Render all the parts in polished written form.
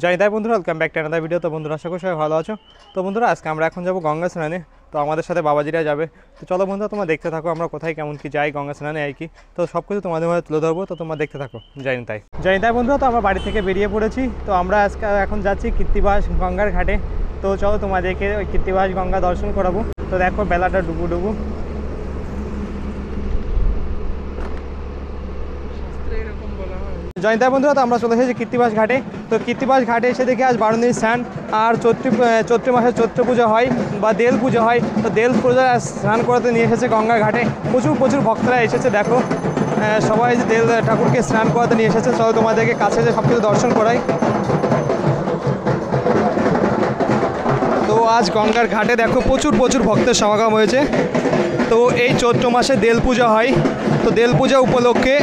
জয় তাই বন্ধুরা, welcome back to another video. তো বন্ধুরা, আশা করি সবাই ভালো আছো। তো বন্ধুরা, আজকে আমরা এখন যাবো গঙ্গা স্নানে। তো আমাদের সাথে বাবাজিরা যাবে। তো চলো বন্ধুরা, তোমরা দেখতে থাকো আমরা কোথায় কেমন কি যাই গঙ্গা স্নানে আর কি। তো সব কিছু তোমাদের মধ্যে তুলে ধরবো, তো তোমরা দেখতে থাকো। জয় তাই বন্ধুরা, তো আমরা বাড়ি থেকে বেরিয়ে পড়েছি। তো আমরা আজকে এখন যাচ্ছি কীর্তিবাস গঙ্গার ঘাটে। তো চলো তোমাদেরকে ওই কীর্তিবাস গঙ্গা দর্শন করাবো। তো দেখো বেলাটা ডুবু ডুবু। জয়ন্তা বন্ধুরা, তো আমরা চলে এসেছি কীর্তিবাস ঘাটে। তো কীর্তিবাস ঘাটে এসে দেখে আজ বারুণীর স্নান আর চৈত্র মাসে চৈত্র পুজো হয় বা দেল পুজো হয়। তো দেল পূজা স্নান করাতে নিয়ে এসেছে গঙ্গা ঘাটে। প্রচুর ভক্তরা এসেছে। দেখো সবাই যে দেল ঠাকুরকে স্নান করাতে নিয়ে এসেছে। চলো তোমাদেরকে কাছে যে সব কিছু দর্শন করাই। তো আজ গঙ্গার ঘাটে দেখো প্রচুর ভক্তের সমাগম হয়েছে। তো এই চৈত্র মাসে দেল পূজা হয়। তো দেল পূজা উপলক্ষে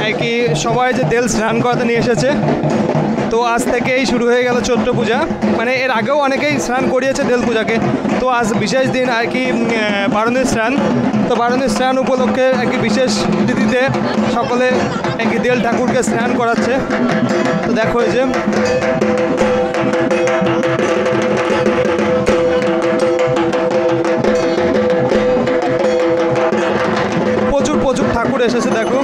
আর কি সবাই যে দেল স্নান করাতে নিয়ে এসেছে। তো আজ থেকেই শুরু হয়ে গেল চৈত্র পূজা। মানে এর আগেও অনেকেই স্নান করিয়েছে দেল পূজাকে। তো আজ বিশেষ দিন আর কি বারুণীর স্নান। তো বারুণীর স্নান উপলক্ষে আর কি বিশেষ তিথিতে সকলে আর কি দেল ঠাকুরকে স্নান করাচ্ছে। তো দেখো এই যে প্রচুর ঠাকুর এসেছে। দেখো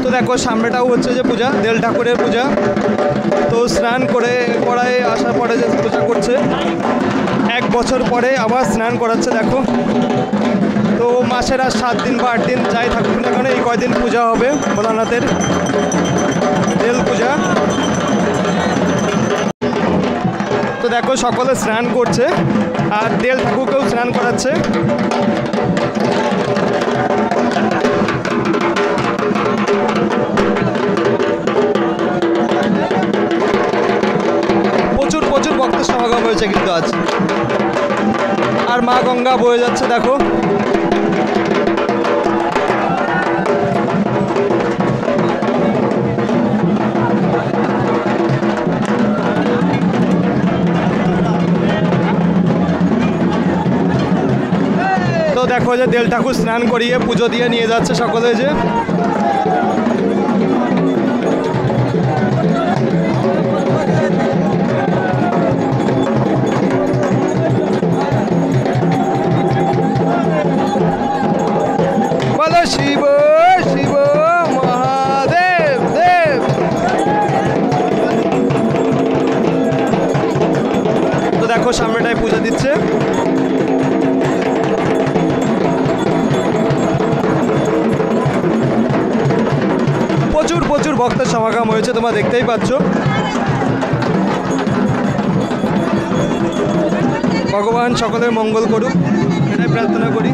তো দেখো সামনেটাও হচ্ছে যে পূজা, দেল ঠাকুরের পূজা। তো স্নান করায় আসার পরে যে পূজা করছে, 1 বছর পরে আবার স্নান করাচ্ছে। দেখো তো মাসের আর 7 দিন বা 8 দিন যাই থাকুক না কেন, এই কয়দিন পূজা হবে ভোলানাথের দেল পূজা। তো দেখো সকলে স্নান করছে আর দেল ঠাকুরকেও স্নান করাচ্ছে। প্রচুর ভক্তের সমাগম হয়েছে কিন্তু আজ। আর মা গঙ্গা বয়ে যাচ্ছে দেখো। তো দেখো যে দেল ঠাকুর স্নান করিয়ে পুজো দিয়ে নিয়ে যাচ্ছে সকলে। যে বলো শিব শিব মহাদেব দেব। তো দেখো সামনেটায় পূজা দিচ্ছে। প্রচুর ভক্তের সমাগম হয়েছে, তোমরা দেখতেই পাচ্ছ। ভগবান সকলের মঙ্গল করুক, এটাই প্রার্থনা করি।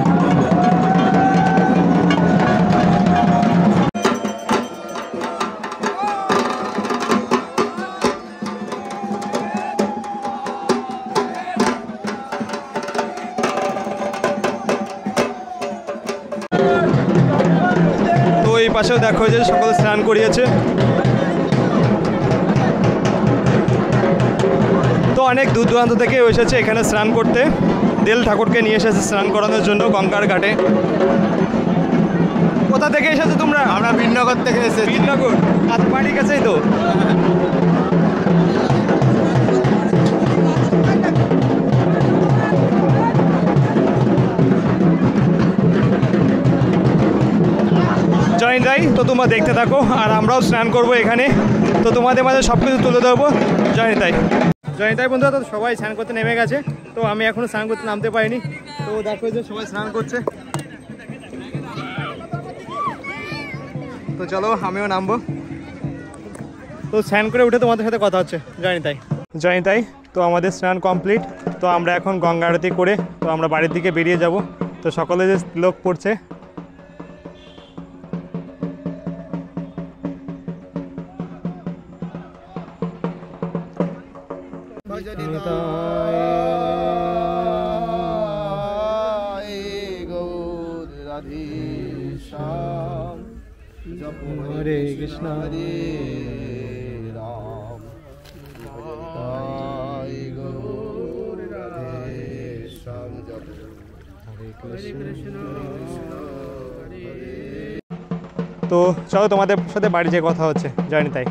তো এই পাশেও দেখো যে সকলে স্নান করিয়েছে। তো অনেক দূর দূরান্ত থেকে এসেছে এখানে স্নান করতে। দেল ঠাকুরকে নিয়ে এসেছে স্নান করানোর জন্য গঙ্গার ঘাটে। কোথা থেকে এসেছো তোমরা? আমরা বীরনগর থেকে এসেছি। বীরনগর? আজ বাড়ির কাছেই তো। জয়েন যাই। তো তোমরা দেখতে থাকো আর আমরাও স্নান করবো এখানে। তো তোমাদের মাঝে সব কিছু তুলে ধরবো। জয়েন তাই বন্ধুরা, তো সবাই স্নান করতে নেমে গেছে। তো আমি এখনও স্নান করতে নামতে পারিনি। তো দেখো যে সবাই স্নান করছে। তো চলো আমিও নামবো। তো স্নান করে উঠে তোমাদের সাথে কথা হচ্ছে। জয়েন তাই। তো আমাদের স্নান কমপ্লিট। তো আমরা এখন গঙ্গা আরতি করে তো আমরা বাড়ির দিকে বেরিয়ে যাব। তো সকলে যে লোক পড়ছে। হরে কৃষ্ণ হরে রাম হরে কৃষ্ণ হরে তো চলো তোমাদের সাথে বাড়ি যেয়ে কথা হচ্ছে, জানি তাই।